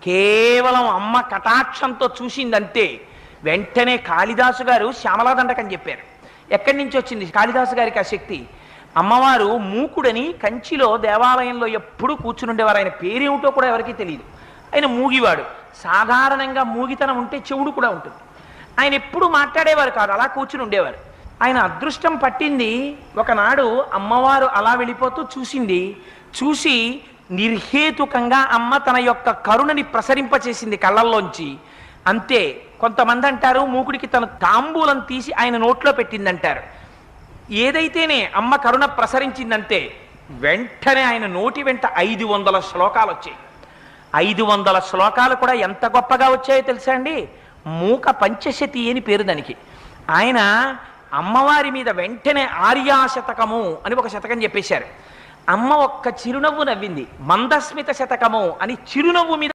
కేవలం అమ్మ కటాక్షంతో చూసిందంతే వెంటనే కాళిదాసు గారు శ్యామలాదండకం చెప్పారు. ఎక్కడి నుంచి వచ్చింది కాళిదాసు గారికి ఆ శక్తి? అమ్మవారు మూకుడని కంచిలో దేవాలయంలో ఎప్పుడూ కూర్చునుండేవారు. ఆయన పేరేమిటో కూడా ఎవరికీ తెలియదు. ఆయన మూగివాడు. సాధారణంగా మూగితనం ఉంటే చెవుడు కూడా ఉంటుంది. ఆయన ఎప్పుడు మాట్లాడేవారు కాదు, అలా కూర్చుని ఉండేవారు. ఆయన అదృష్టం పట్టింది. ఒకనాడు అమ్మవారు అలా వెళ్ళిపోతూ చూసింది. చూసి నిర్హేతుకంగా అమ్మ తన యొక్క కరుణని ప్రసరింపచేసింది కళ్ళల్లోంచి. అంతే. కొంతమంది అంటారు మూకుడికి తన తాంబూలం తీసి ఆయన నోట్లో పెట్టిందంటారు. ఏదైతేనే అమ్మ కరుణ ప్రసరించిందంటే వెంటనే ఆయన నోటి వెంట 500 శ్లోకాలు వచ్చాయి. 500 శ్లోకాలు కూడా ఎంత గొప్పగా వచ్చాయో తెలుసా అండి? మూక పంచశతి అని పేరు దానికి. ఆయన అమ్మవారి మీద వెంటనే ఆర్యాశతకము అని ఒక శతకం చెప్పేశారు. అమ్మ ఒక్క చిరునవ్వు నవ్వింది. మందస్మిత శతకము అని చిరునవ్వు మీద